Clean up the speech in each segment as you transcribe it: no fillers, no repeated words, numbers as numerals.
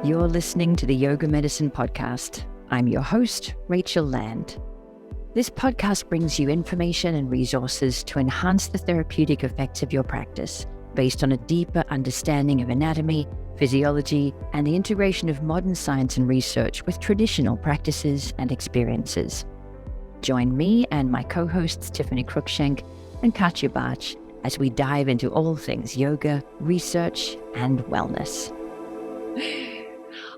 You're listening to the Yoga Medicine Podcast. I'm your host, Rachel Land. This podcast brings you information and resources to enhance the therapeutic effects of your practice based on a deeper understanding of anatomy, physiology, and the integration of modern science and research with traditional practices and experiences. Join me and my co-hosts Tiffany Cruikshank and Katya Bach as we dive into all things yoga, research, and wellness.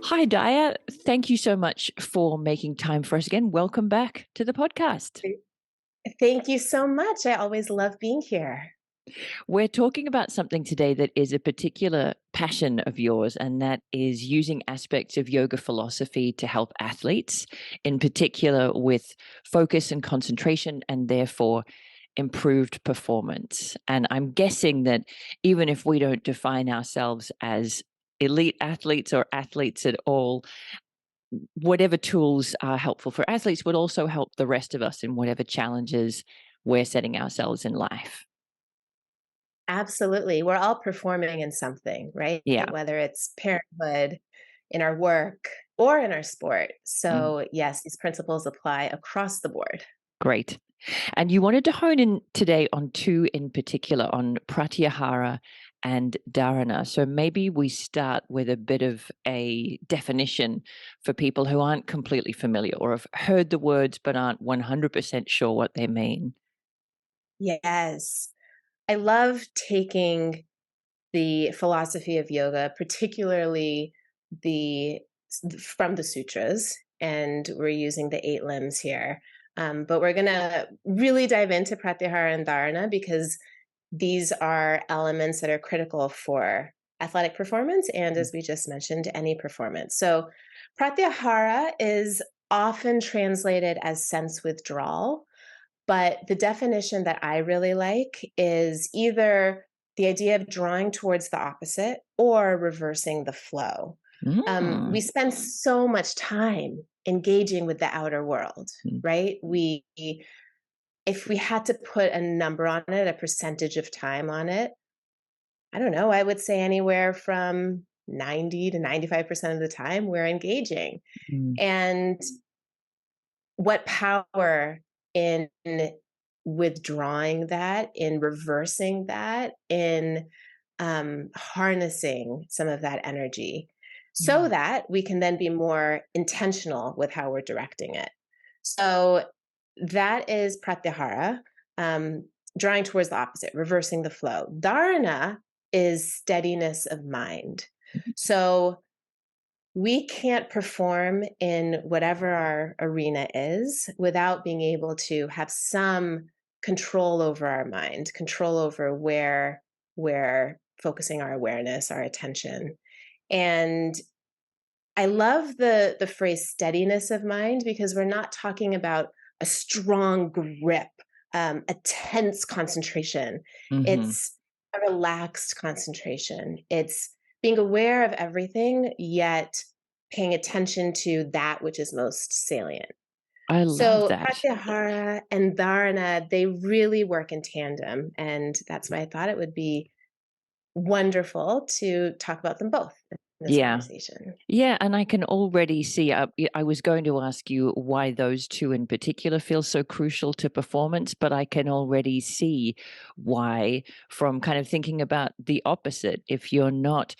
Hi, Daya. Thank you so much for making time for us again. Welcome back to the podcast. Thank you so much. I always love being here. We're talking about something today that is a particular passion of yours, and that is using aspects of yoga philosophy to help athletes, in particular with focus and concentration, and therefore improved performance. And I'm guessing that even if we don't define ourselves as elite athletes or athletes at all, whatever tools are helpful for athletes would also help the rest of us in whatever challenges we're setting ourselves in life. Absolutely. We're all performing in something, right? Yeah. Whether it's parenthood, in our work, or in our sport. So yes, these principles apply across the board. Great. And you wanted to hone in today on two in particular, on Pratyahara and Dharana. So maybe we start with a bit of a definition for people who aren't completely familiar or have heard the words but aren't 100% sure what they mean. Yes. I love taking the philosophy of yoga, particularly from the sutras, and we're using the 8 limbs here. But we're going to really dive into Pratyahara and Dharana because these are elements that are critical for athletic performance and, as we just mentioned, any performance. So Pratyahara is often translated as sense withdrawal, but the definition that I really like is either the idea of drawing towards the opposite or reversing the flow. We spend so much time engaging with the outer world, right? If we had to put a number on it, a percentage of time on it, I don't know, I would say anywhere from 90 to 95% of the time we're engaging. And what power in withdrawing that, in reversing that, in harnessing some of that energy so that we can then be more intentional with how we're directing it. So that is Pratyahara, drawing towards the opposite, reversing the flow. Dharana is steadiness of mind. So we can't perform in whatever our arena is without being able to have some control over our mind, control over where we're focusing our awareness, our attention. And I love the phrase steadiness of mind because we're not talking about a strong grip, a tense concentration. It's a relaxed concentration. It's being aware of everything, yet paying attention to that which is most salient. I love that. Pratyahara and Dharana, they really work in tandem. And that's why I thought it would be wonderful to talk about them both in this conversation. Yeah, and I can already see, I was going to ask you why those two in particular feel so crucial to performance, but I can already see why from kind of thinking about the opposite. If you're not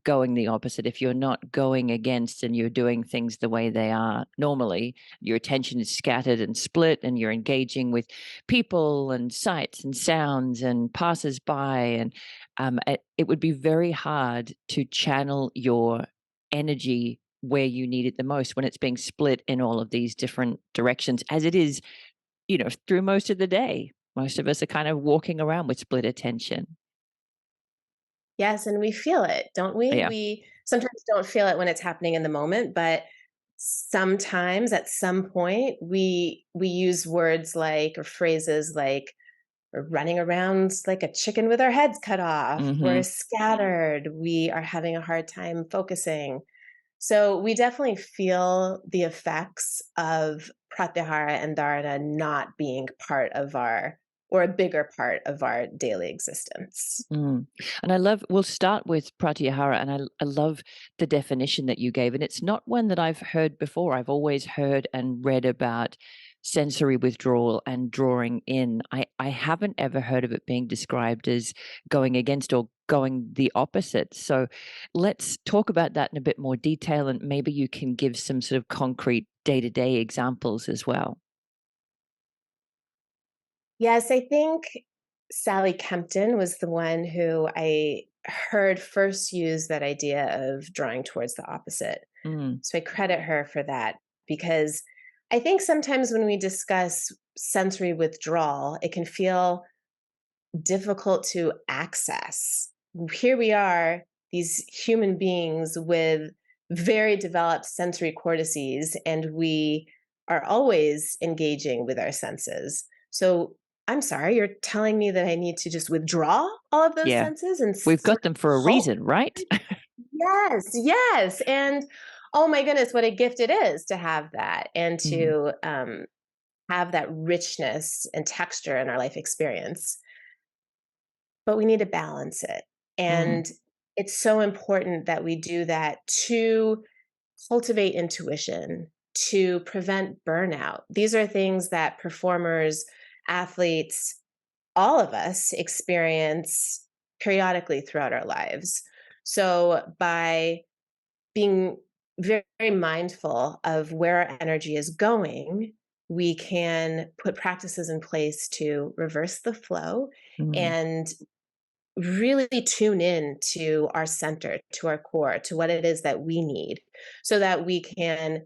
going the opposite, if you're not going against and you're doing things the way they are normally, your attention is scattered and split and you're engaging with people and sights and sounds and passers-by, and it would be very hard to channel your energy where you need it the most when it's being split in all of these different directions, as it is, through most of the day. Most of us are kind of walking around with split attention. Yes, and we feel it, don't we? Yeah. We sometimes don't feel it when it's happening in the moment, but sometimes at some point we use words like, or phrases like, we're running around like a chicken with our heads cut off. We're scattered. We are having a hard time focusing. So we definitely feel the effects of Pratyahara and Dharana not being part of our or a bigger part of our daily existence. Mm. And we'll start with Pratyahara, and I love the definition that you gave. And it's not one that I've heard before. I've always heard and read about sensory withdrawal and drawing in. I haven't ever heard of it being described as going against or going the opposite. So let's talk about that in a bit more detail, and maybe you can give some sort of concrete day-to-day examples as well. Yes, I think Sally Kempton was the one who I heard first use that idea of drawing towards the opposite. Mm, So I credit her for that because I think sometimes when we discuss sensory withdrawal, it can feel difficult to access. Here we are, these human beings with very developed sensory cortices, and we are always engaging with our senses. So I'm sorry, you're telling me that I need to just withdraw all of those yeah, senses and we've sort got of them for a halt? reason, right? Yes, yes. And oh my goodness, what a gift it is to have that and Mm, to have that richness and texture in our life experience. But we need to balance it. mm, And it's so important that we do that to cultivate intuition, to prevent burnout. These are things that performers, athletes, all of us experience periodically throughout our lives. So by being very, very mindful of where our energy is going, we can put practices in place to reverse the flow mm. and really tune in to our center, to our core, to what it is that we need, so that we can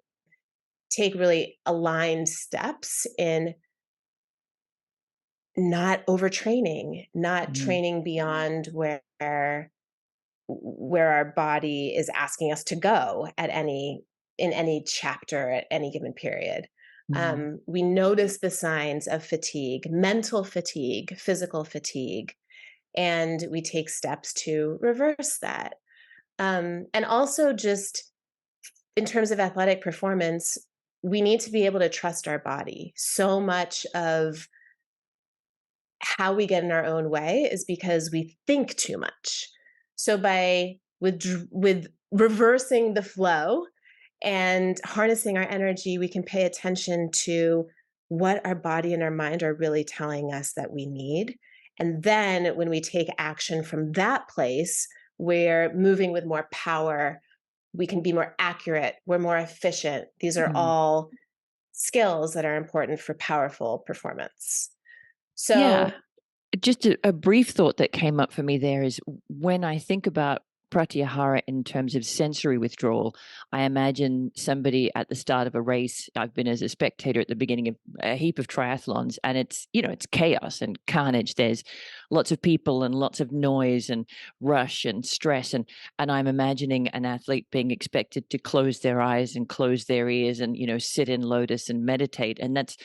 take really aligned steps in not overtraining, not Mhm, training beyond where our body is asking us to go at any in any chapter at any given period. mhm, We notice the signs of fatigue, mental fatigue, physical fatigue, and we take steps to reverse that. And also, just in terms of athletic performance, we need to be able to trust our body. So much of how we get in our own way is because we think too much. So by with reversing the flow and harnessing our energy, we can pay attention to what our body and our mind are really telling us that we need. And then when we take action from that place, we're moving with more power, we can be more accurate, we're more efficient. These are mm. all skills that are important for powerful performance. Yeah, So just a brief thought that came up for me there is when I think about Pratyahara in terms of sensory withdrawal, I imagine somebody at the start of a race. I've been as a spectator at the beginning of a heap of triathlons, and it's chaos and carnage. There's lots of people and lots of noise and rush and stress, and I'm imagining an athlete being expected to close their eyes and close their ears and sit in lotus and meditate, and that's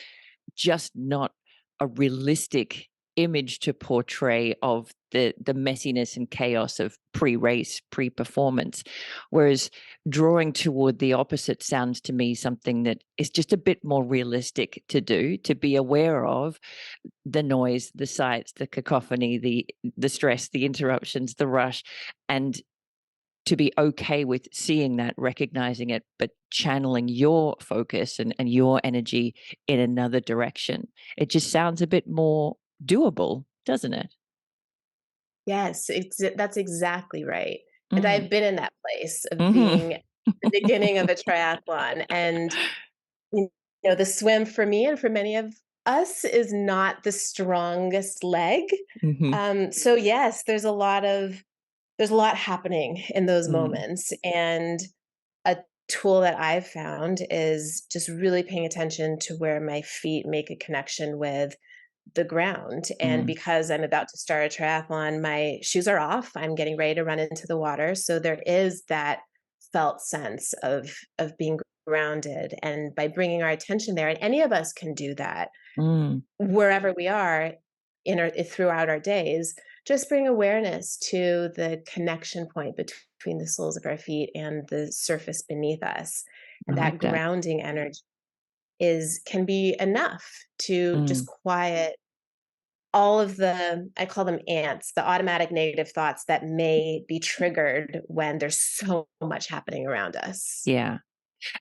just not a realistic image to portray of the messiness and chaos of pre-race, pre-performance. Whereas drawing toward the opposite sounds to me something that is just a bit more realistic to do, to be aware of the noise, the sights, the cacophony, the stress, the interruptions, the rush, and to be okay with seeing that, recognizing it, but channeling your focus and your energy in another direction. It just sounds a bit more doable, doesn't it? yes, that's exactly right. And Mm. I've been in that place of Mhm. being at the beginning of a triathlon, and you the swim for me and for many of us is not the strongest leg. Mhm. So yes, there's a lot happening in those Mm. moments, and a tool that I've found is just really paying attention to where my feet make a connection with the ground. And Mm. because I'm about to start a triathlon, my shoes are off. I'm getting ready to run into the water. So there is that felt sense of being grounded. And by bringing our attention there, and any of us can do that Mm. wherever we are throughout our days, just bring awareness to the connection point between the soles of our feet and the surface beneath us. I And that like that. grounding energy is can be enough to just Mm. quiet all of the, I call them ants, the automatic negative thoughts that may be triggered when there's so much happening around us. Yeah.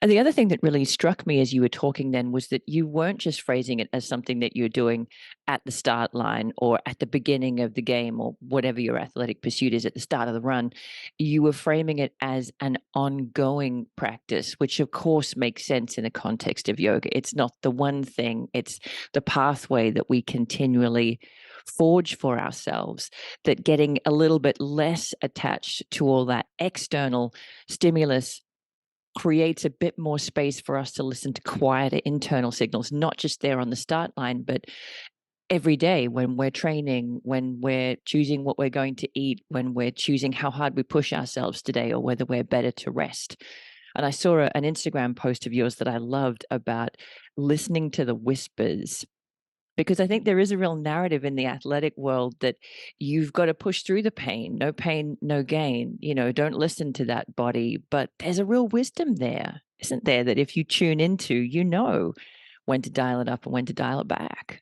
And the other thing that really struck me as you were talking then was that you weren't just phrasing it as something that you're doing at the start line or at the beginning of the game or whatever your athletic pursuit is at the start of the run. You were framing it as an ongoing practice, which of course makes sense in the context of yoga. It's not the one thing, it's the pathway that we continually forge for ourselves, that getting a little bit less attached to all that external stimulus creates a bit more space for us to listen to quieter internal signals, not just there on the start line, but every day when we're training, when we're choosing what we're going to eat, when we're choosing how hard we push ourselves today, or whether we're better to rest. And I saw an Instagram post of yours that I loved about listening to the whispers, because I think there is a real narrative in the athletic world that you've got to push through the pain, no gain. Don't listen to that body. But there's a real wisdom there, isn't there? That if you tune into, when to dial it up and when to dial it back.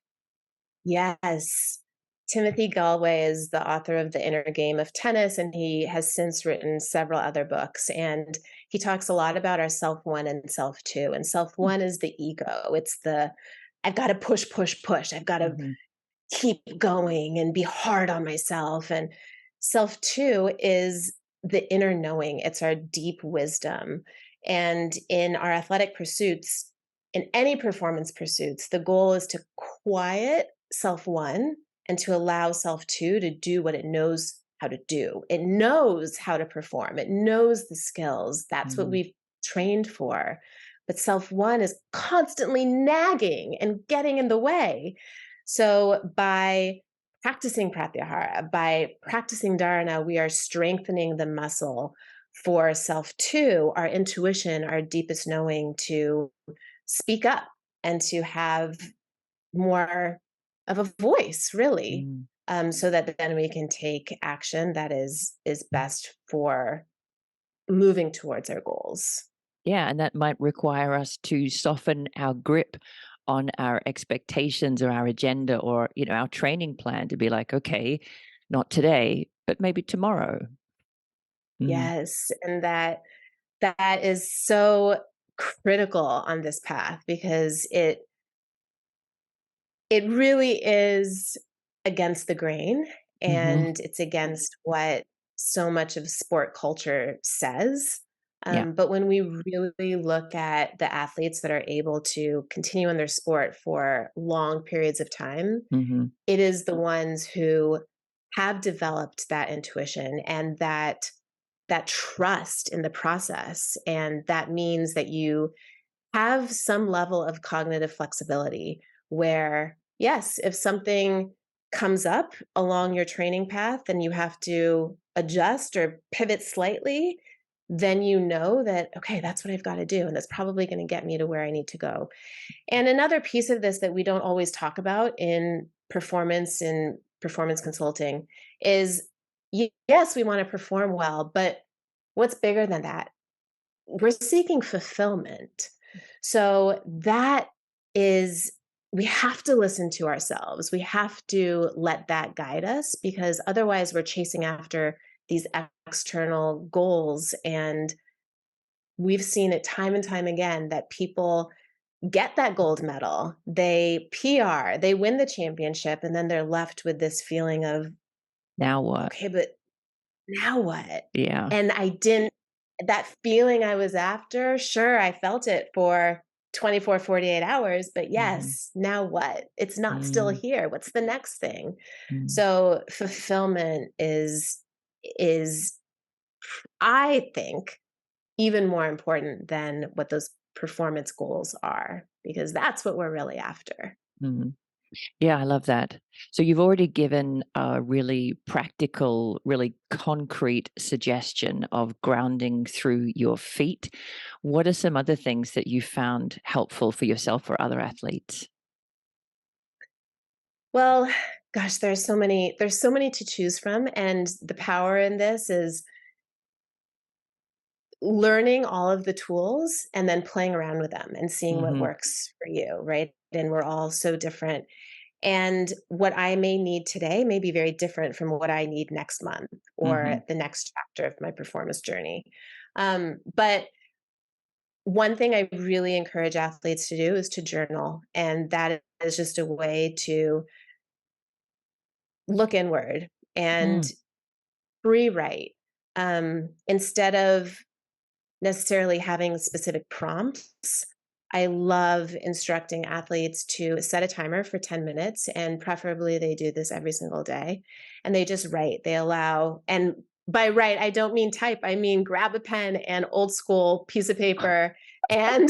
Yes. Timothy Galway is the author of The Inner Game of Tennis, and he has since written several other books. And he talks a lot about our self one and self two. And self one is the ego. It's the, I've got to push, push, push. I've got to Mm-hmm. keep going and be hard on myself. And self two is the inner knowing, it's our deep wisdom. And in our athletic pursuits, in any performance pursuits, the goal is to quiet self one and to allow self two to do what it knows how to do. It knows how to perform, it knows the skills. That's what Mm-hmm. we've trained for. But self one is constantly nagging and getting in the way. So by practicing Pratyahara, by practicing Dharana, we are strengthening the muscle for self two, our intuition, our deepest knowing, to speak up and to have more of a voice, really, Mm. so that then we can take action that is best for moving towards our goals. Yeah, and that might require us to soften our grip on our expectations or our agenda or, our training plan to be like, okay, not today, but maybe tomorrow. Mm. Yes, and that is so critical on this path because it really is against the grain, Mm-hmm. and it's against what so much of sport culture says. Yeah. But when we really look at the athletes that are able to continue in their sport for long periods of time, Mm-hmm. it is the ones who have developed that intuition and that trust in the process. And that means that you have some level of cognitive flexibility where, yes, if something comes up along your training path and you have to adjust or pivot slightly, then you know that, okay, that's what I've got to do. And that's probably going to get me to where I need to go. And another piece of this that we don't always talk about in performance consulting is yes, we want to perform well, but what's bigger than that? We're seeking fulfillment. So that is, we have to listen to ourselves. We have to let that guide us because otherwise we're chasing after these external goals. And we've seen it time and time again that people get that gold medal, they PR, they win the championship, and then they're left with this feeling of, Now what? okay, but now what? Yeah. And I didn't, that feeling I was after, sure, I felt it for 24, 48 hours, but Mm-hmm. yes, now what? It's not still Mm-hmm. here. What's the next thing? So fulfillment is I think even more important than what those performance goals are because that's what we're really after. Mm-hmm. Yeah, I love that. So you've already given a really practical, really concrete suggestion of grounding through your feet. What are some other things that you found helpful for yourself or other athletes? Well, gosh, there's so many to choose from, and the power in this is learning all of the tools and then playing around with them and seeing what Mm-hmm. works for you, right? And we're all so different. And what I may need today may be very different from what I need next month Mm-hmm. or the next chapter of my performance journey. But one thing I really encourage athletes to do is to journal. And that is just a way to look inward and Mm. rewrite instead of necessarily having specific prompts. I love instructing athletes to set a timer for 10 minutes, and preferably they do this every single day. And they just write. They allow, and by write, I don't mean type, I mean grab a pen and old school piece of paper. And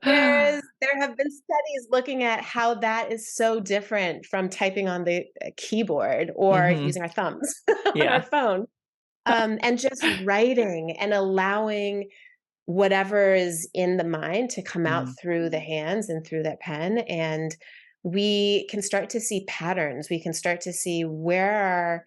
there have been studies looking at how that is so different from typing on the keyboard or Mm-hmm. using our thumbs on our Yeah. phone. And just writing and allowing whatever is in the mind to come out Mm. through the hands and through that pen. And we can start to see patterns. We can start to see where our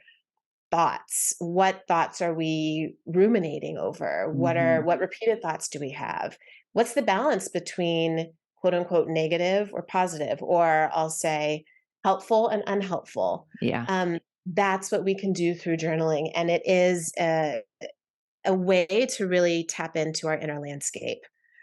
thoughts, what thoughts are we ruminating over? Mm-hmm. What repeated thoughts do we have? What's the balance between quote unquote negative or positive, or I'll say helpful and unhelpful? Yeah. That's what we can do through journaling. And it is a way to really tap into our inner landscape.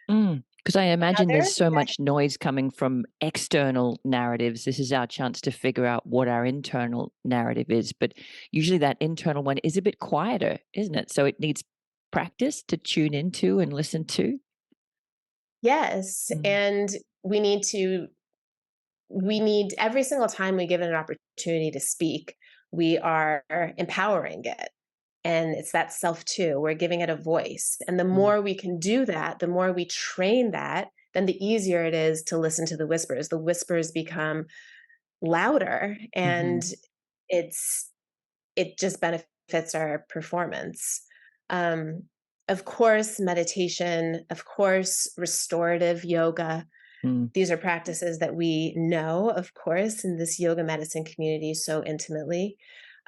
Because I imagine Another there's so that much noise coming from external narratives. This is our chance to figure out what our internal narrative is. But usually that internal one is a bit quieter, isn't it? So it needs practice to tune into and listen to. yes, Mm. and we need to we need every single time we give it an opportunity to speak, we are empowering it. And it's that self too. We're giving it a voice. And the Mm. more we can do that, the more we train that, then the easier it is to listen to the whispers. The whispers become louder Mm-hmm. and it's it just benefits our performance. Um, of course, meditation, of course, restorative yoga. Mm. These are practices that we know, of course, in this yoga medicine community so intimately.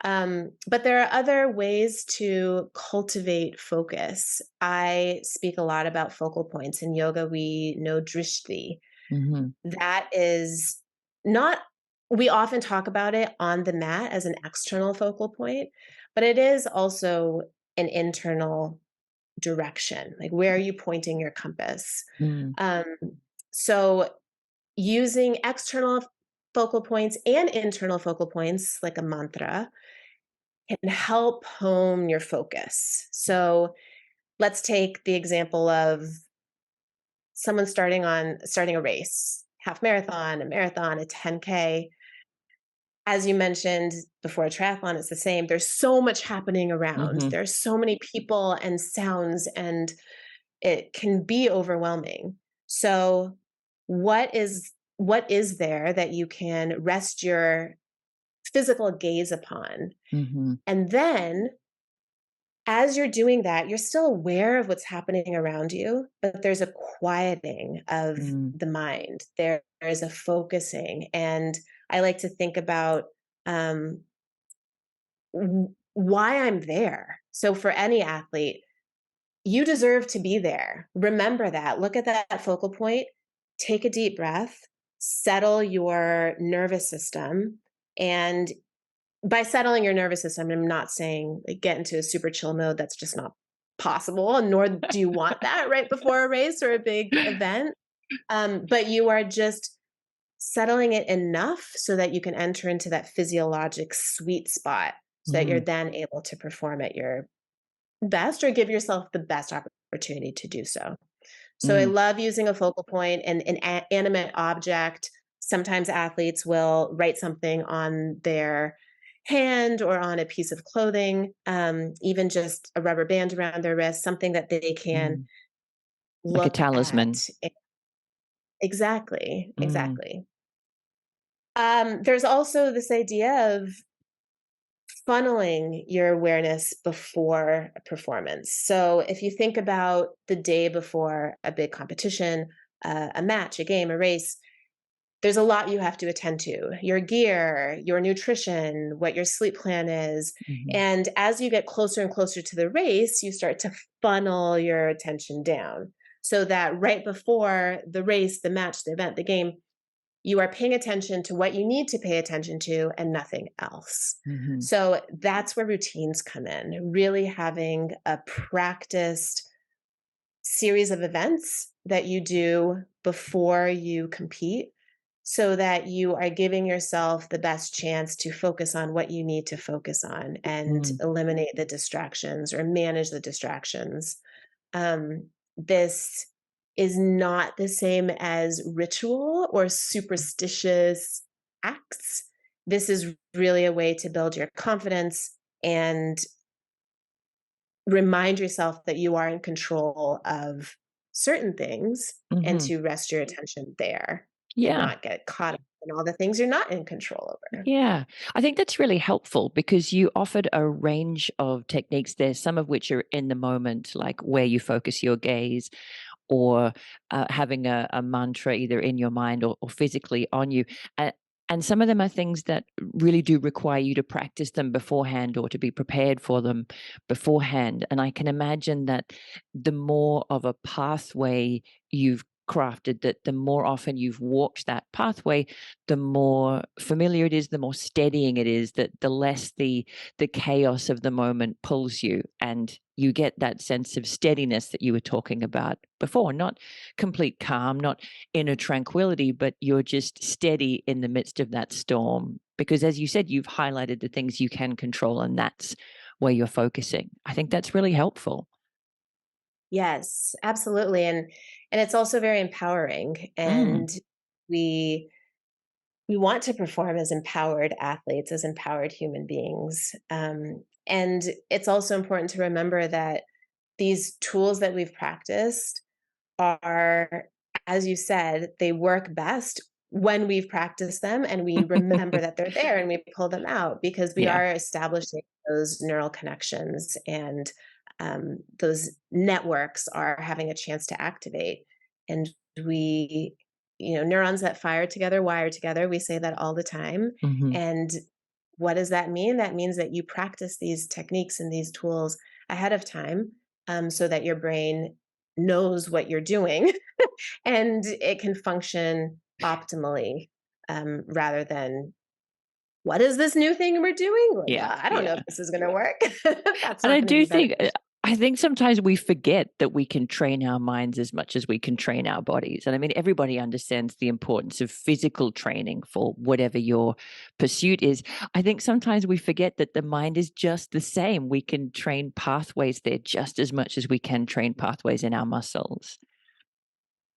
But there are other ways to cultivate focus. I speak a lot about focal points. In yoga, we know drishti. Mm-hmm. That is not, we often talk about it on the mat as an external focal point, but it is also an internal direction. Like, where are you pointing your compass? Mm. Um, so, using external focal points and internal focal points, like a mantra, can help hone your focus. So, let's take the example of someone starting a race, half marathon, a marathon, a 10K. As you mentioned before, a triathlon is the same. There's so much happening around. Mm-hmm. There's so many people and sounds, and it can be overwhelming. So, what is there that you can rest your physical gaze upon? Mm-hmm. And then as you're doing that, you're still aware of what's happening around you, but there's a quieting of Mm. the mind. There is a focusing. And I like to think about um, why I'm there. So for any athlete, you deserve to be there. Remember that. Look at that focal point. Take a deep breath, settle your nervous system, and by settling your nervous system, I'm not saying like, get into a super chill mode. That's just not possible, and nor do you want that right before a race or a big event. But you are just settling it enough so that you can enter into that physiologic sweet spot so that you're Mm. then able to perform at your best or give yourself the best opportunity to do so. So I Mm. love using a focal point and an animate object. Sometimes athletes will write something on their hand or on a piece of clothing, even just a rubber band around their wrist, something that they can Mm. Like a look talisman. at. Exactly, Mm. exactly. There's also this idea of funneling your awareness before a performance. So if you think about the day before a big competition, a match, a game, a race, there's a lot you have to attend to: your gear, your nutrition, what your sleep plan is. Mm-hmm. And as you get closer and closer to the race, you start to funnel your attention down so that right before the race, the match, the event, the game, you are paying attention to what you need to pay attention to and nothing else. Mm-hmm. So that's where routines come in, really having a practiced series of events that you do before you compete so that you are giving yourself the best chance to focus on what you need to focus on and eliminate the distractions or manage the distractions. This is not the same as ritual or superstitious acts. This is really a way to build your confidence and remind yourself that you are in control of certain things and Mm-hmm. to rest your attention there and Yeah. not get caught up in all the things you're not in control over. Yeah, I think that's really helpful because you offered a range of techniques there, some of which are in the moment, like where you focus your gaze, or having a mantra either in your mind or physically on you. And some of them are things that really do require you to practice them beforehand or to be prepared for them beforehand. And I can imagine that the more of a pathway you've crafted, that the more often you've walked that pathway, the more familiar it is, the more steadying it is, that the less the chaos of the moment pulls you, and you get that sense of steadiness that you were talking about before. Not complete calm, not inner tranquility, but you're just steady in the midst of that storm. Because as you said, you've highlighted the things you can control, and that's where you're focusing. I think that's really helpful. Yes, absolutely. And it's also very empowering. And we want to perform as empowered athletes, as empowered human beings. And it's also important to remember that these tools that we've practiced are, as you said, they work best when we've practiced them and we remember that they're there and we pull them out because we Yeah. are establishing those neural connections and those networks are having a chance to activate. And we, neurons that fire together, wire together. We say that all the time. Mm-hmm. And what does that mean? That means that you practice these techniques and these tools ahead of time so that your brain knows what you're doing and it can function optimally rather than what is this new thing we're doing? Like, Yeah. I don't know if this is going to work. That's And not I going to do be think, beneficial. I think sometimes we forget that we can train our minds as much as we can train our bodies. And I mean, everybody understands the importance of physical training for whatever your pursuit is. I think sometimes we forget that the mind is just the same. We can train pathways there just as much as we can train pathways in our muscles.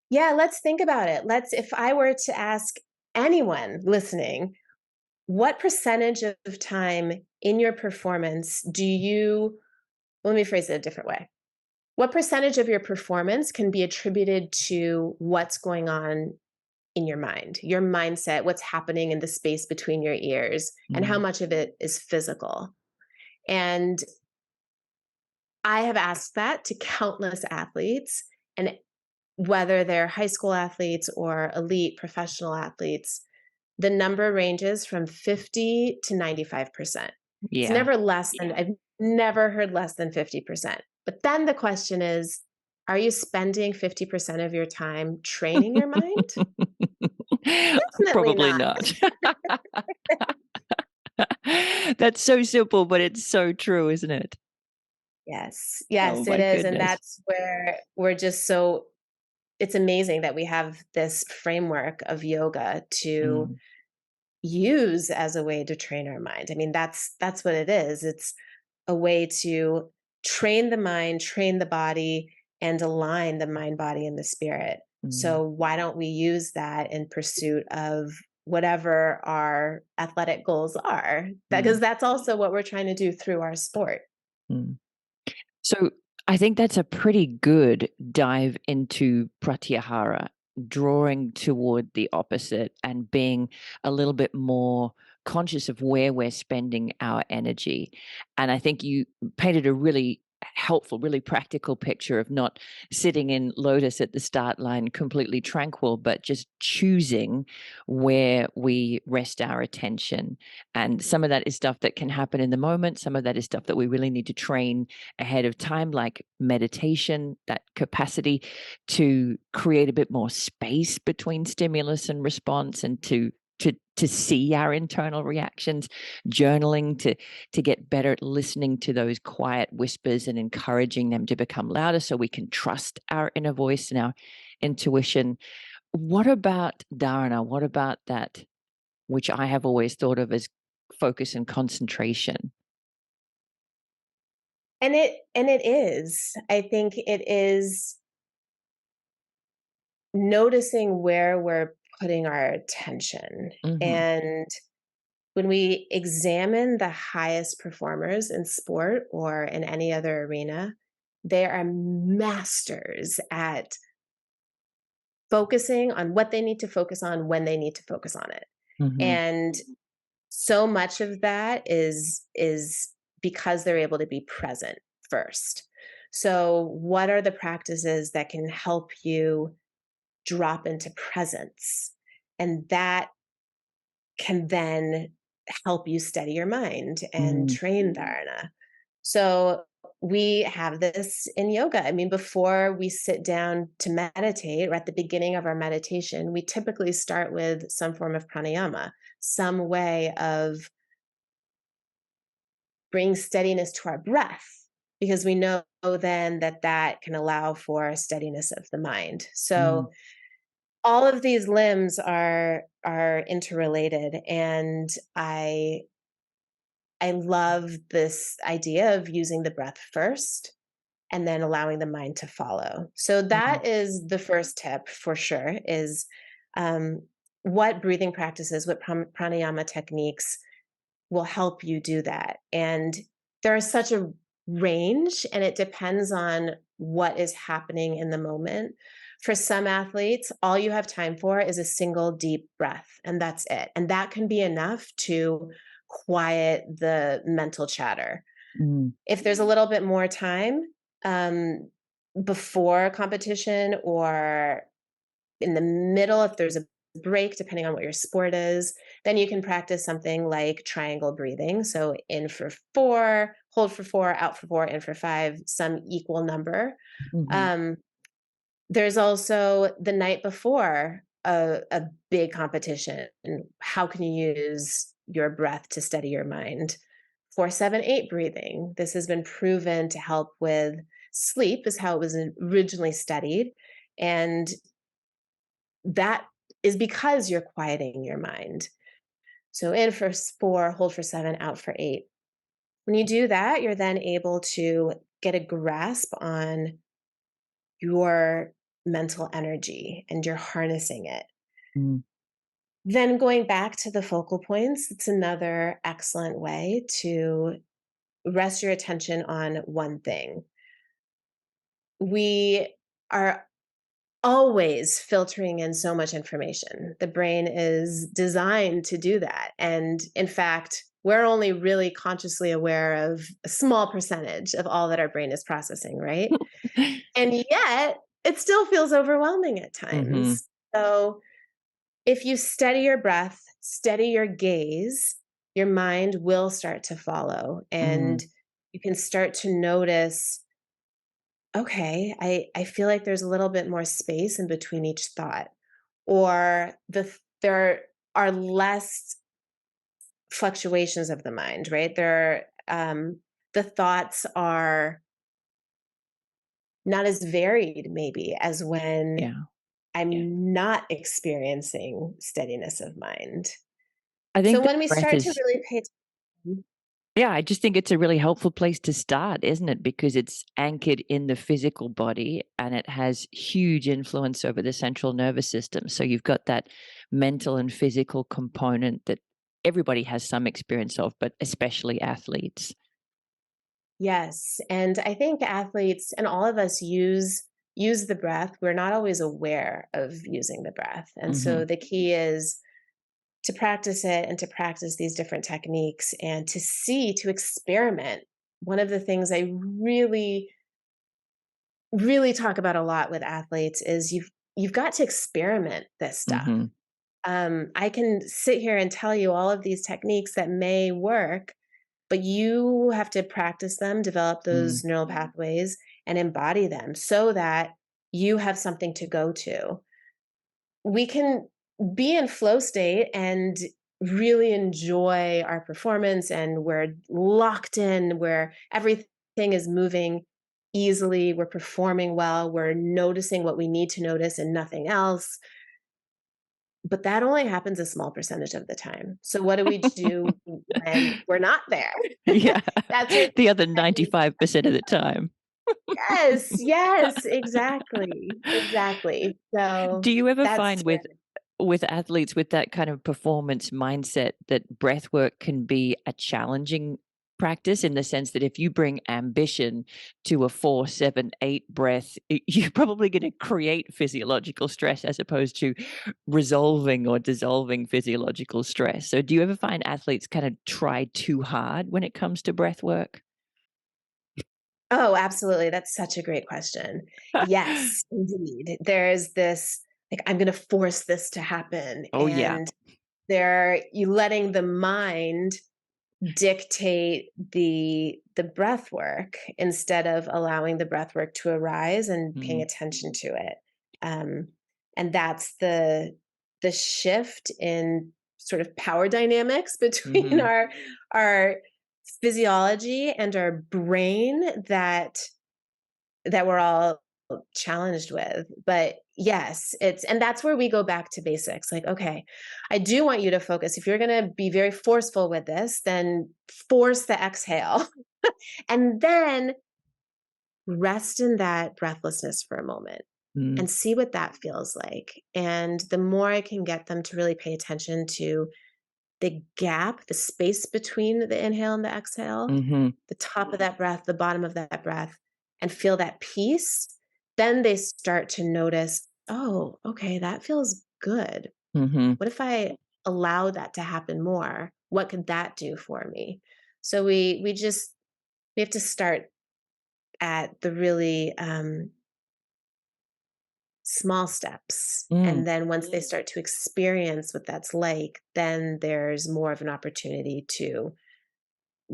Yeah, let's think about it. If I were to ask anyone listening, what percentage of time in your performance let me phrase it a different way. What percentage of your performance can be attributed to what's going on in your mind, your mindset, what's happening in the space between your ears, and how much of it is physical? And I have asked that to countless athletes, and whether they're high school athletes or elite professional athletes, the number ranges from 50 to 95%. It's Yeah. never less than, I've never heard less than 50%. But then the question is, are you spending 50% of your time training your mind? Definitely Probably not. not. That's so simple, but it's so true, isn't it? Yes, Oh yes, it my is. And goodness. that's where we're just so, it's amazing that we have this framework of yoga to Mm, use as a way to train our mind. I mean, that's what it is. It's a way to train the mind, train the body, and align the mind, body, and the spirit. mm, So why don't we use that in pursuit of whatever our athletic goals are? mm, Because that's also what we're trying to do through our sport. mm. So I think that's a pretty good dive into Pratyahara, drawing toward the opposite and being a little bit more conscious of where we're spending our energy. And I think you painted a really helpful, really practical picture of not sitting in lotus at the start line completely tranquil, but just choosing where we rest our attention. And some of that is stuff that can happen in the moment. Some of that is stuff that we really need to train ahead of time, like meditation, that capacity to create a bit more space between stimulus and response, and to see our internal reactions, journaling to get better at listening to those quiet whispers and encouraging them to become louder so we can trust our inner voice and our intuition. What about dharana? What about that, which I have always thought of as focus and concentration? And it is. I think it is noticing where we're putting our attention. Mm-hmm. And when we examine the highest performers in sport or in any other arena, they are masters at focusing on what they need to focus on when they need to focus on it. Mm-hmm. And so much of that is because they're able to be present first. So what are the practices that can help you drop into presence? And that can then help you steady your mind and Mm-hmm. train dharana. So we have this in yoga. I mean, before we sit down to meditate, or at the beginning of our meditation, we typically start with some form of pranayama, some way of bringing steadiness to our breath, because we know then that that can allow for steadiness of the mind. So all of these limbs are interrelated, and I love this idea of using the breath first and then allowing the mind to follow. So Mm-hmm. that is the first tip for sure, is um, what breathing practices, what pranayama techniques will help you do that. And there is such a range, and it depends on what is happening in the moment. For some athletes, all you have time for is a single deep breath, and that's it. And that can be enough to quiet the mental chatter. Mm-hmm. If there's a little bit more time um, before competition, or in the middle, if there's a break, depending on what your sport is, then you can practice something like triangle breathing. So in for 4, hold for 4, out for 4, in for 5, some equal number. Mm-hmm. Um, there's also the night before a big competition. And how can you use your breath to steady your mind? 4-7-8 breathing. This has been proven to help with sleep, is how it was originally studied. And that is because you're quieting your mind. So in for 4, hold for 7, out for 8. When you do that, you're then able to get a grasp on your mental energy, and you're harnessing it. Mm-hmm. Then going back to the focal points, it's another excellent way to rest your attention on one thing. We are always filtering in so much information. The brain is designed to do that. And in fact, we're only really consciously aware of a small percentage of all that our brain is processing, right? And yet, it still feels overwhelming at Mm-hmm. times. So, if you steady your breath, steady your gaze, your mind will start to follow, Mm-hmm. and you can start to notice, okay, I feel like there's a little bit more space in between each thought, or there are less fluctuations of the mind, right? The thoughts are not as varied maybe as when Yeah. I'm not experiencing steadiness of mind. I So think the when we breath start to is, really pay attention, yeah, I just think it's a really helpful place to start, isn't it? Because it's anchored in the physical body and it has huge influence over the central nervous system. So you've got that mental and physical component that everybody has some experience of, but especially athletes. yes, and I think athletes and all of us use the breath. We're not always aware of using the breath. And Mm-hmm. so the key is to practice it, and to practice these different techniques, and to experiment one of the things I really, really talk about a lot with athletes is you've got to experiment this stuff. Mm-hmm. I can sit here and tell you all of these techniques that may work, but you have to practice them, develop those neural pathways, and embody them so that you have something to go to. We can be in flow state and really enjoy our performance, and we're locked in where everything is moving easily, we're performing well, we're noticing what we need to notice and nothing else, but that only happens a small percentage of the time. So what do we do when we're not there? Yeah. That's where The other technique. 95% of the time. Yes, yes, exactly, exactly. So Do you ever that's find where. with athletes with that kind of performance mindset that breath work can be a challenging practice, in the sense that if you bring ambition to a 4, 7, 8 breath, you're probably going to create physiological stress as opposed to resolving or dissolving physiological stress. So do you ever find athletes kind of try too hard when it comes to breath work? Oh, absolutely. That's such a great question. Yes, indeed. There's this, like, I'm going to force this to happen. Oh yeah. And you letting the mind dictate the breath work instead of allowing the breath work to arise and paying Mm, attention to it. Um, and that's the shift in sort of power dynamics between mhm, our physiology and our brain that we're all challenged with. But yes, and that's where we go back to basics. Like, okay, I do want you to focus. If you're going to be very forceful with this, then force the exhale and then rest in that breathlessness for a moment mm, and see what that feels like. And the more I can get them to really pay attention to the gap, the space between the inhale and the exhale, mhm, the top of that breath, the bottom of that breath, and feel that peace, then they start to notice, oh, okay, that feels good. mhm, What if I allow that to happen more? What could that do for me? So we have to start at the really small steps. mm. And then once they start to experience what that's like, then there's more of an opportunity to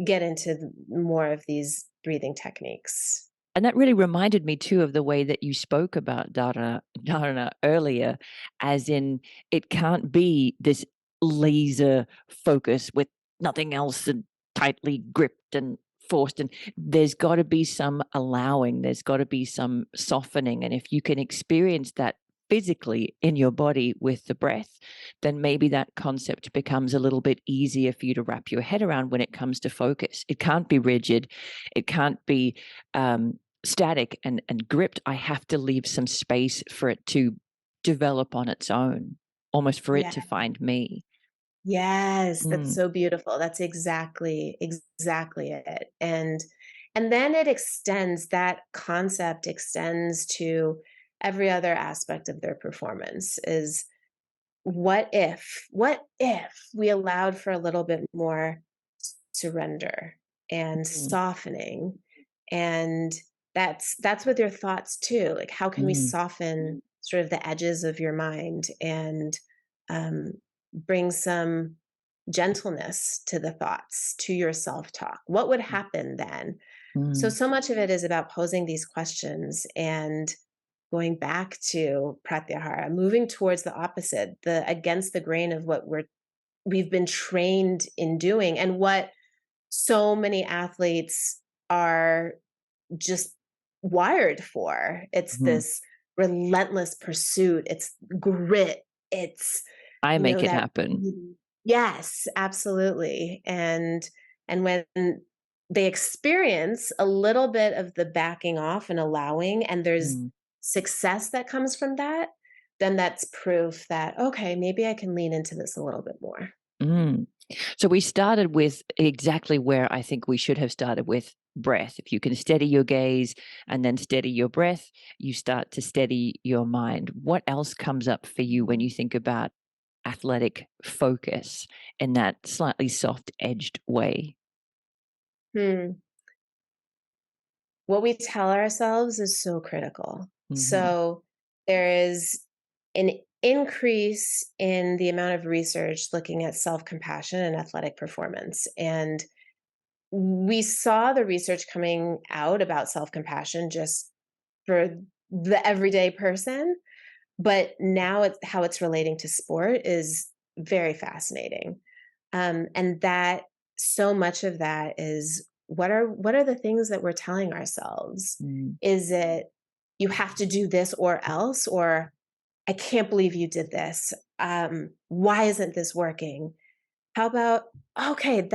get into more of these breathing techniques. And that really reminded me too of the way that you spoke about dharana earlier, as in it can't be this laser focus with nothing else and tightly gripped and forced. And there's got to be some allowing, there's got to be some softening. And if you can experience that physically in your body with the breath, then maybe that concept becomes a little bit easier for you to wrap your head around when it comes to focus. It can't be rigid. It can't be static and gripped. I have to leave some space for it to develop on its own, almost for it Yeah. to find me. Yes, that's Mm, so beautiful. That's exactly it. And then it extends, that concept extends to every other aspect of their performance is what if we allowed for a little bit more surrender and mm, softening, and that's with your thoughts too. Like, how can we mm, soften sort of the edges of your mind and um, bring some gentleness to the thoughts, to your self-talk? What would happen then? So mm, so much of it is about posing these questions and going back to pratyahara, moving towards the opposite, the against the grain of what we've been trained in doing, and what so many athletes are just wired for. It's mhm. this relentless pursuit, it's grit, it's, I make it that. happen. Yes, absolutely. And when they experience a little bit of the backing off and allowing, and there's Mm, success that comes from that, then that's proof that, okay, maybe I can lean into this a little bit more. mm. So we started with exactly where I think we should have started with breath. If you can steady your gaze and then steady your breath, you start to steady your mind. What else comes up for you when you think about athletic focus in that slightly soft edged way? Hmm. what we tell ourselves is so critical. Mm-hmm. So there is an increase in the amount of research looking at self-compassion and athletic performance. And we saw the research coming out about self-compassion just for the everyday person, but now it's how it's relating to sport is very fascinating. And that so much of that is what are the things that we're telling ourselves? Mm. Is it you have to do this or else, or I can't believe you did this. Why isn't this working? How about, okay,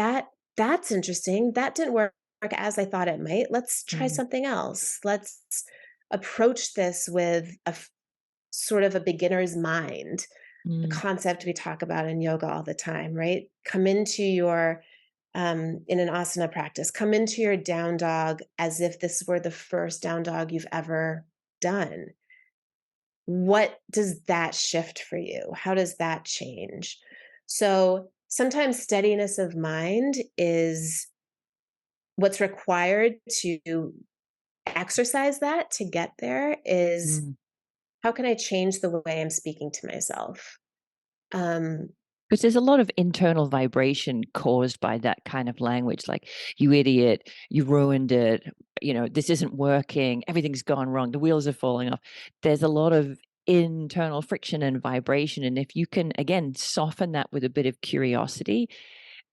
that's interesting. That didn't work as I thought it might. Let's try Mm. something else. Let's approach this with sort of a beginner's mind, a Mm. concept we talk about in yoga all the time, right? Come into your in an asana practice, come into your down dog as if this were the first down dog you've ever done. What does that shift for you? How does that change? So sometimes steadiness of mind is what's required to exercise that to get there is Mm. how can I change the way I'm speaking to myself? Um, Because there's a lot of internal vibration caused by that kind of language, like, you idiot, you ruined it, this isn't working, everything's gone wrong, the wheels are falling off. There's a lot of internal friction and vibration. And if you can, again, soften that with a bit of curiosity,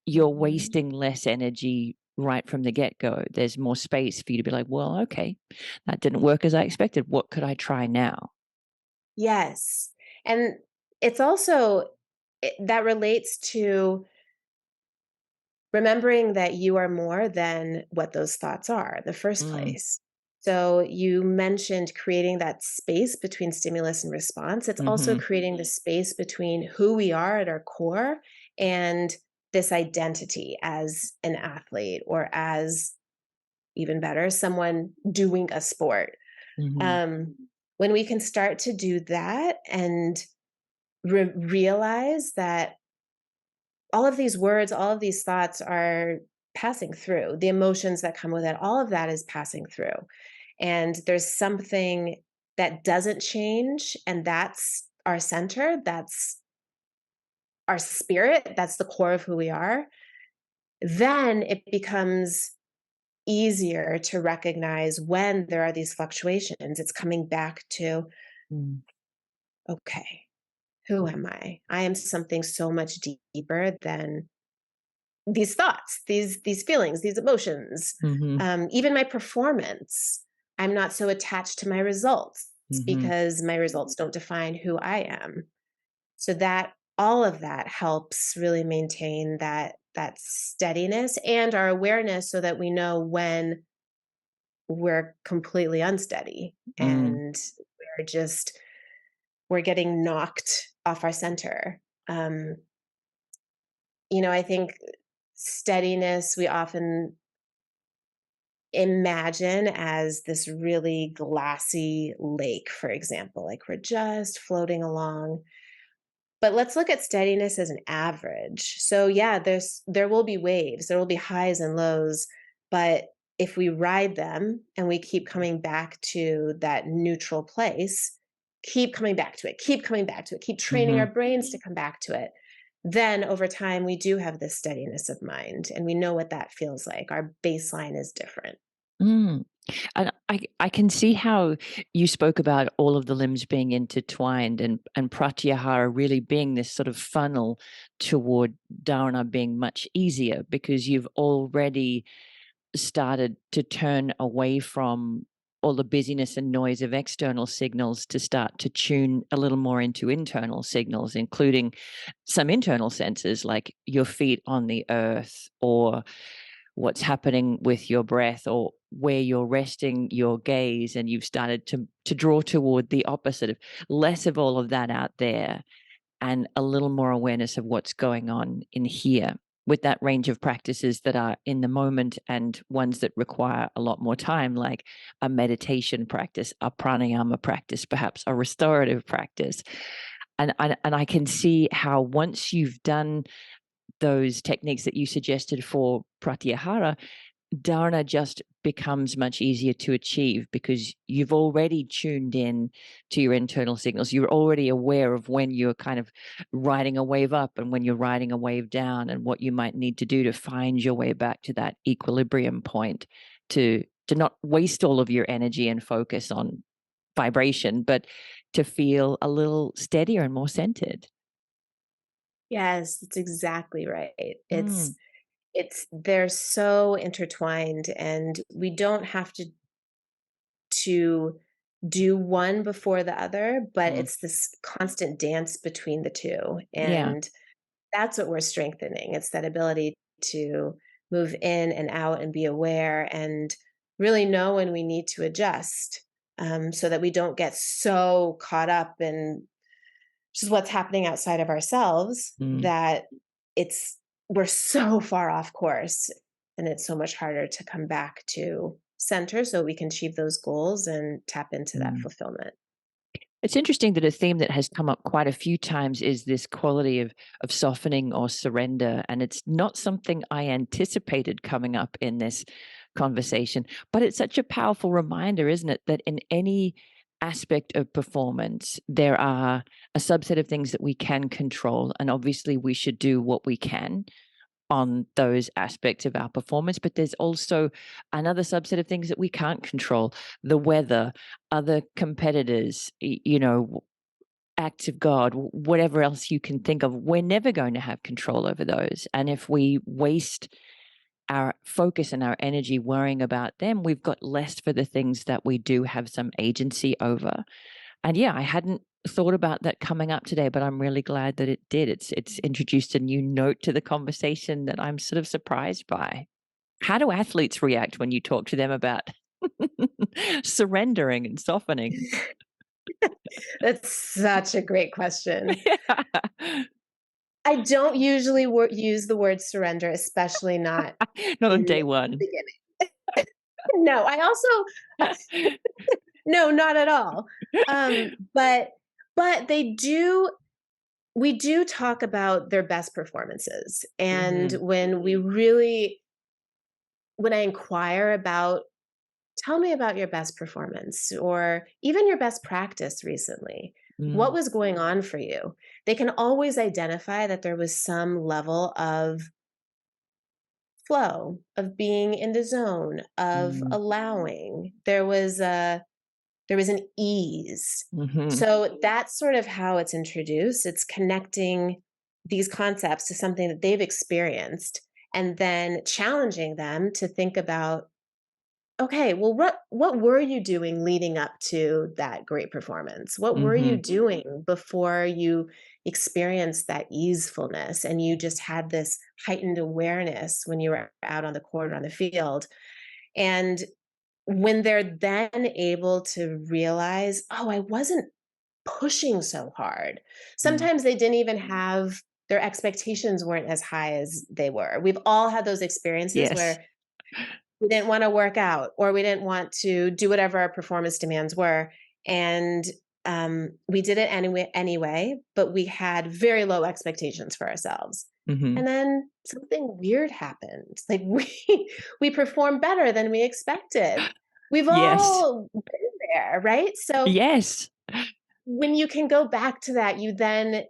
you're Mhm. wasting less energy right from the get-go. There's more space for you to be like, well, okay, that didn't work as I expected. What could I try now? Yes. And it's also that relates to remembering that you are more than what those thoughts are in the first Mm. place. So you mentioned creating that space between stimulus and response. It's also Mm-hmm. creating the space between who we are at our core and this identity as an athlete or as even better, someone doing a sport. Mm-hmm. Um, when we can start to do that and realize that all of these words, all of these thoughts are passing through, the emotions that come with it, all of that is passing through. And there's something that doesn't change, and that's our center, that's our spirit, that's the core of who we are. Then it becomes easier to recognize when there are these fluctuations. It's coming back to, Mm. okay, who am I? I am something so much deeper than these thoughts, these feelings, these emotions, Mm-hmm. even my performance. I'm not so attached to my results Mm-hmm. because my results don't define who I am. So that all of that helps really maintain that steadiness and our awareness so that we know when we're completely unsteady Mm. and we're getting knocked off our center. Um, I think steadiness we often imagine as this really glassy lake, for example, like we're just floating along. But let's look at steadiness as an average. So yeah, there will be waves, there will be highs and lows, but if we ride them and we keep coming back to that neutral place, keep coming back to it, keep coming back to it, keep training our Mm-hmm. brains to come back to it, then over time we do have this steadiness of mind and we know what that feels like. Our baseline is different. Mm. And I can see how you spoke about all of the limbs being intertwined, and Pratyahara really being this sort of funnel toward Dharana being much easier, because you've already started to turn away from all the busyness and noise of external signals to start to tune a little more into internal signals, including some internal senses like your feet on the earth, or what's happening with your breath, or where you're resting your gaze, and you've started to draw toward the opposite, of less of all of that out there and a little more awareness of what's going on in here, with that range of practices that are in the moment and ones that require a lot more time, like a meditation practice, a pranayama practice, perhaps a restorative practice. And I can see how once you've done those techniques that you suggested for Pratyahara, Dharana just becomes much easier to achieve because you've already tuned in to your internal signals. You're already aware of when you're kind of riding a wave up and when you're riding a wave down, and what you might need to do to find your way back to that equilibrium point, to not waste all of your energy and focus on vibration, but to feel a little steadier and more centered. Yes, that's exactly right. Mm, They're so intertwined, and we don't have to do one before the other, but mm. it's this constant dance between the two. Yeah. And that's what we're strengthening. It's that ability to move in and out and be aware and really know when we need to adjust, so that we don't get so caught up in just what's happening outside of ourselves Mm. that it's we're so far off course, and it's so much harder to come back to center so we can achieve those goals and tap into that Mm. fulfillment. It's interesting that a theme that has come up quite a few times is this quality of softening or surrender, and it's not something I anticipated coming up in this conversation, but it's such a powerful reminder, isn't it, that in any aspect of performance, there are a subset of things that we can control, and obviously we should do what we can on those aspects of our performance. But there's also another subset of things that we can't control: the weather, other competitors, acts of God, whatever else you can think of. We're never going to have control over those. And if we waste our focus and our energy worrying about them, we've got less for the things that we do have some agency over. And yeah, I hadn't thought about that coming up today, but I'm really glad that it did. It's introduced a new note to the conversation that I'm sort of surprised by. How do athletes react when you talk to them about surrendering and softening? That's such a great question. Yeah. I don't usually use the word surrender, especially not Not on in day the one. beginning. No, I also no, not at all. But they do we do talk about their best performances. And Mhm, when I inquire about, tell me about your best performance or even your best practice recently. What mm, was going on for you? They can always identify that there was some level of flow, of being in the zone, of mm, allowing. There was an ease. mhm, So that's sort of how it's introduced. It's connecting these concepts to something that they've experienced and then challenging them to think about, okay, well, what were you doing leading up to that great performance? What were you mhm, doing before you experienced that easefulness and you just had this heightened awareness when you were out on the court or on the field? And when they're then able to realize, oh, I wasn't pushing so hard. mm. Sometimes they didn't even have their expectations weren't as high as they were. We've all had those experiences Yes. where we didn't want to work out or we didn't want to do whatever our performance demands were, and we did it anyway, but we had very low expectations for ourselves, Mhm. and then something weird happened, like we performed better than we expected. We've Yes. all been there, right? So Yes. when you can go back to that,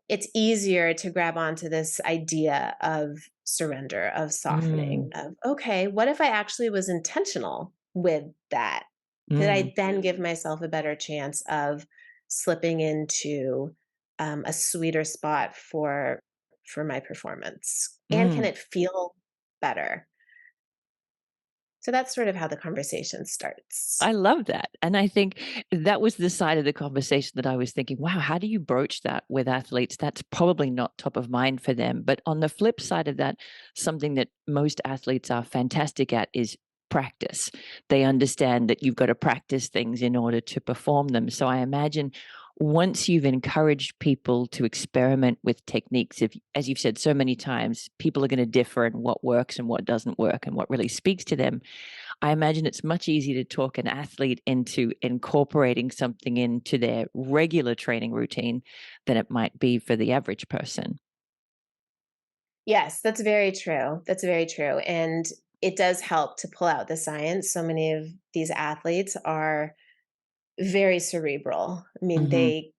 it's easier to grab onto this idea of surrender, of softening, Mm, of, okay, what if I actually was intentional with that? Did mm, I then give myself a better chance of slipping into a sweeter spot for my performance? And can mm. it feel better? So that's sort of how the conversation I starts. love that. And I think that was the side of the conversation that I was thinking, wow, how do you broach that with athletes? That's probably not top of mind for them. But on the flip side of that, something that most athletes are fantastic at is practice. They understand that you've got to practice things in order to perform them. So I imagine once you've encouraged people to experiment with techniques, if, as you've said so many times, people are going to differ in what works and what doesn't work and what really speaks to them. I imagine it's much easier to talk an athlete into incorporating something into their regular training routine than it might be for the average person. Yes, that's very true. That's very true. And it does help to pull out the science. So many of these athletes are very cerebral. I mean, Mm-hmm. they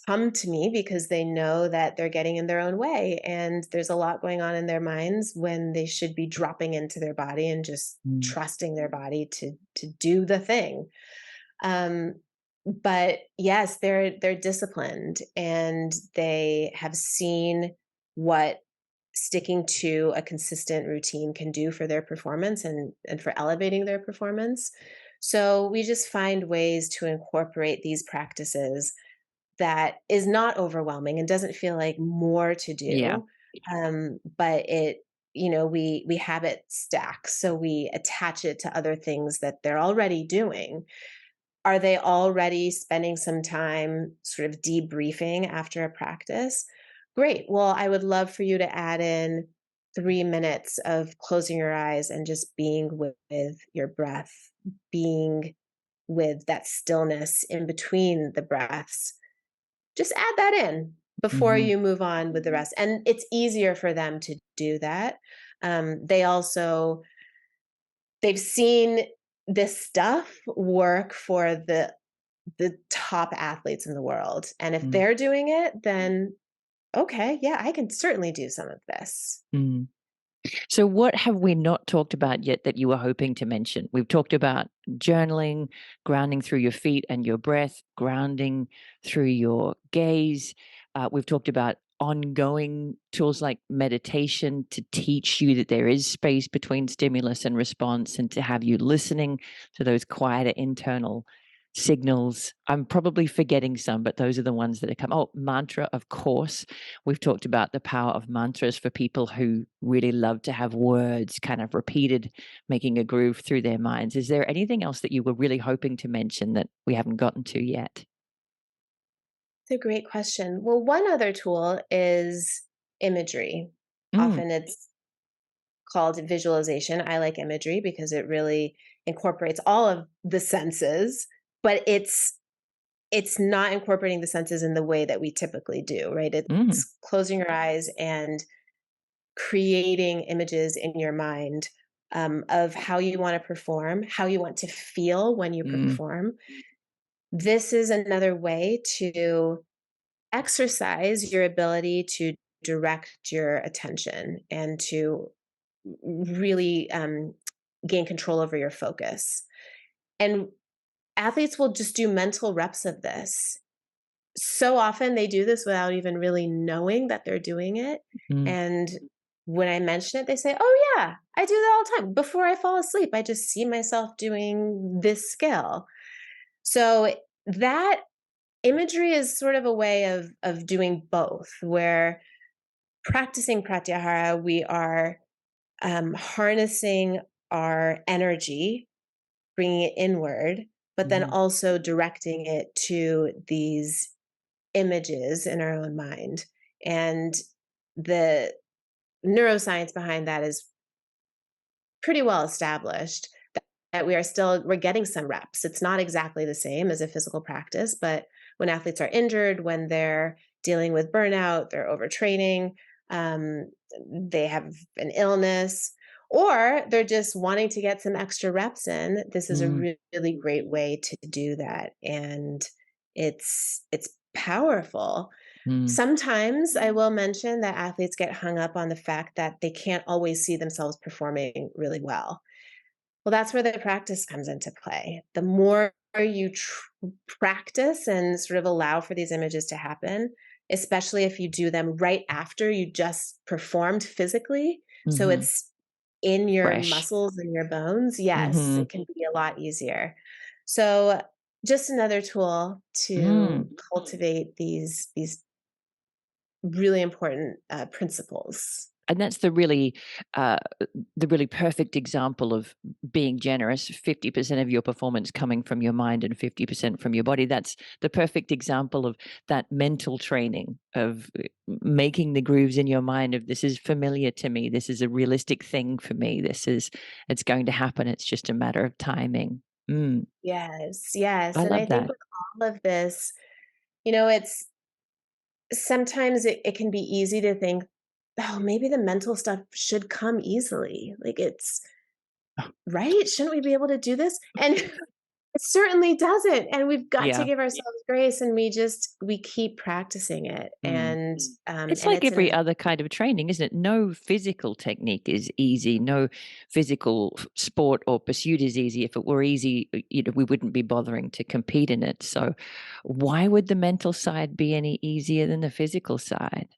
come to me because they know that they're getting in their own way, and there's a lot going on in their minds when they should be dropping into their body and just Mm. trusting their body to do the thing. Um, but yes, they're disciplined, and they have seen what sticking to a consistent routine can do for their performance and for elevating their performance. So we just find ways to incorporate these practices that is not overwhelming and doesn't feel like more to Yeah. do. But we habit stack, so we attach it to other things that they're already doing. Are they already spending some time sort of debriefing after a practice? Great. Well, I would love for you to add in 3 minutes of closing your eyes and just being with your breath, being with that stillness in between the breaths. Just add that in before Mm-hmm. you move on with the rest. And it's easier for them to do that. They also they've seen this stuff work for the top athletes in the world. And if Mm. they're doing it, then okay, yeah, I can certainly do some of this. Mm. So, what have we not talked about yet that you were hoping to mention? We've talked about journaling, grounding through your feet and your breath, grounding through your gaze. We've talked about ongoing tools like meditation to teach you that there is space between stimulus and response and to have you listening to those quieter internal signals. I'm probably forgetting some, but those are the ones that have come. Oh, mantra, of course. We've talked about the power of mantras for people who really love to have words kind of repeated, making a groove through their minds. Is there anything else that you were really hoping to mention that we haven't gotten to yet? It's a great question. Well, one other tool is imagery. Mm, Often it's called visualization. I like imagery because it really incorporates all of the senses, but it's not incorporating the senses in the way that we typically do, right? mm, It's closing your eyes and creating images in your mind of how you want to perform, how you want to feel when you mm, perform. This is another way to exercise your ability to direct your attention and to really gain control over your focus. And athletes will just do mental reps of this. So often they do this without even really knowing that they're doing it. mm, And when I mention it, they say, "Oh, yeah, I do that all the time. Before I fall asleep, I just see myself doing this skill." So that imagery is sort of a way of doing both, where practicing pratyahara, we are harnessing our energy, bringing it inward, but then mm, also directing it to these images in our own mind. And the neuroscience behind that is pretty well established that we're getting some reps. It's not exactly the same as a physical practice, but when athletes are injured, when they're dealing with burnout, they're overtraining, um, they have an illness, or they're just wanting to get some extra reps in, this is a mm, really great way to do that. And it's powerful. mm, Sometimes I will mention that athletes get hung up on the fact that they can't always see themselves performing really well. Well, that's where the practice comes into play. The more you practice and sort of allow for these images to happen, especially if you do them right after you just performed physically, so mm-hmm. it's in your Fresh. muscles and your bones, yes, Mm-hmm. it can be a lot easier. So, just another tool to Mm. cultivate these really important principles. And that's uh, the really perfect example of being generous. 50% of your performance coming from your mind and 50% from your body. That's the perfect example of that mental training of making the grooves in your mind of this is familiar to me. This is a realistic thing for me. It's going to happen. It's just a matter of timing. Mm, Yes, yes. I And I love think that. with all of this, it's sometimes it can be easy to think oh, maybe the mental stuff should come easily. Like it's right. Shouldn't we be able to do this? And it certainly doesn't. And we've got to Yeah. give ourselves grace, and we keep practicing it. Mm. It's And like it's every an other kind of training, isn't it? No physical technique is easy. No physical sport or pursuit is easy. If it were easy, we wouldn't be bothering to compete in it. So why would the mental side be any easier than the physical side?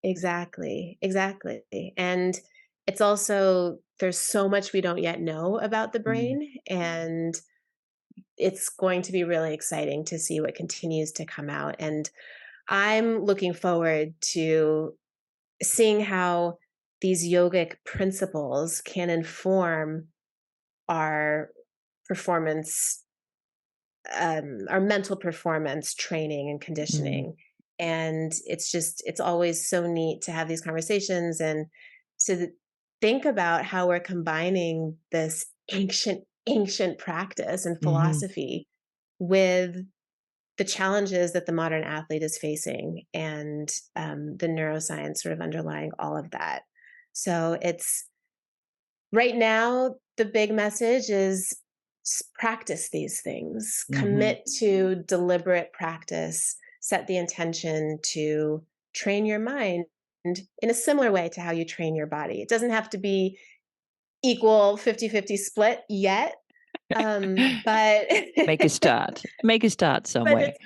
exactly, exactly. And it's also there's so much we don't yet know about the Mm. brain, and it's going to be really exciting to see what continues to come out. And I'm looking forward to seeing how these yogic principles can inform our performance, our mental performance training and Mm. conditioning. And it's always so neat to have these conversations and to think about how we're combining this ancient practice and Hmm. philosophy with the challenges that the modern athlete is facing, and the neuroscience sort of underlying all of that. So it's right now, the big message is practice these things, Hmm. commit to deliberate practice, set the intention to train your mind in a similar way to how you train your body. It doesn't have to be equal 50-50 split yet. But Make a start. Make a start but somewhere. it's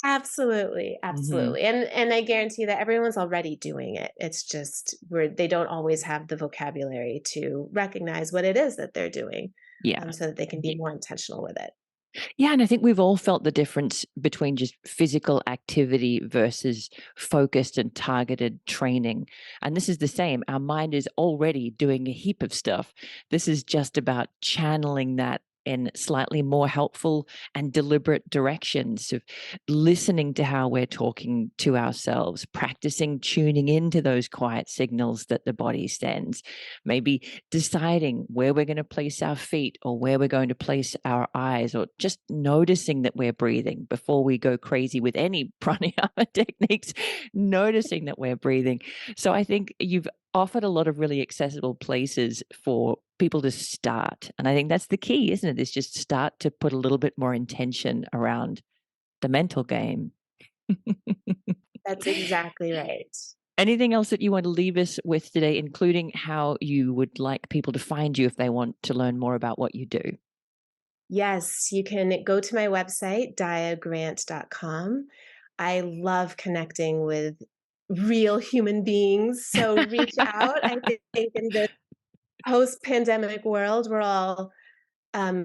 absolutely, Hmm. absolutely. And I guarantee that everyone's already doing it. It's just where they don't always have the vocabulary to recognize what it is that they're doing, Yeah. so that they can be more intentional with it. Yeah, and I think we've all felt the difference between just physical activity versus focused and targeted training. And this is the same. Our mind is already doing a heap of stuff. This is just about channeling that in slightly more helpful and deliberate directions of listening to how we're talking to ourselves, practicing tuning into those quiet signals that the body sends, maybe deciding where we're going to place our feet or where we're going to place our eyes, or just noticing that we're breathing before we go crazy with any pranayama techniques, noticing that we're breathing. So I think you've offered a lot of really accessible places for people to start. And I think that's the key, isn't it? Is just start to put a little bit more intention around the mental game. That's exactly right. Anything else that you want to leave us with today, including how you would like people to find you if they want to learn more about what you do? Yes, you can go to my website, dayagrant.com. I love connecting with real human beings, so reach out. I think in this post-pandemic world, we're all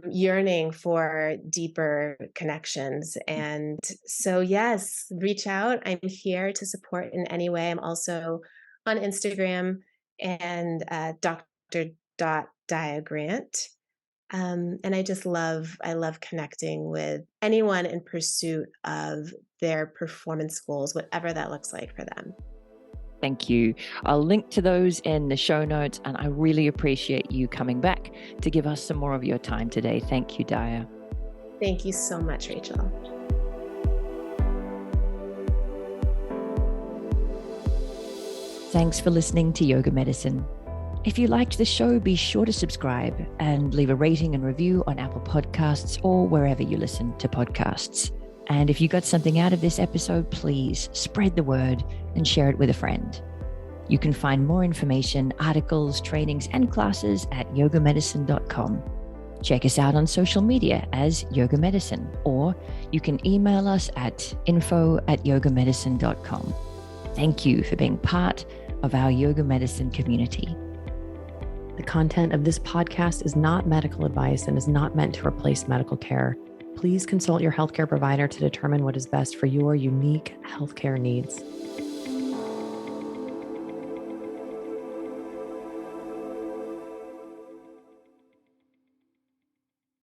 yearning for deeper connections. And so, yes, reach out. I'm here to support in any way. I'm also on Instagram and Dr. Daya Grant. And I love connecting with anyone in pursuit of their performance goals, whatever that looks like for them. Thank you. I'll link to those in the show notes, and I really appreciate you coming back to give us some more of your time today. Thank you, Daya. Thank you so much, Rachel. Thanks for listening to Yoga Medicine. If you liked the show, be sure to subscribe and leave a rating and review on Apple Podcasts or wherever you listen to podcasts. And if you got something out of this episode, please spread the word and share it with a friend. You can find more information, articles, trainings, and classes at yogamedicine.com. Check us out on social media as Yoga Medicine, or you can email us at info@yogamedicine.com. Thank you for being part of our Yoga Medicine community. The content of this podcast is not medical advice and is not meant to replace medical care. Please consult your healthcare provider to determine what is best for your unique healthcare needs.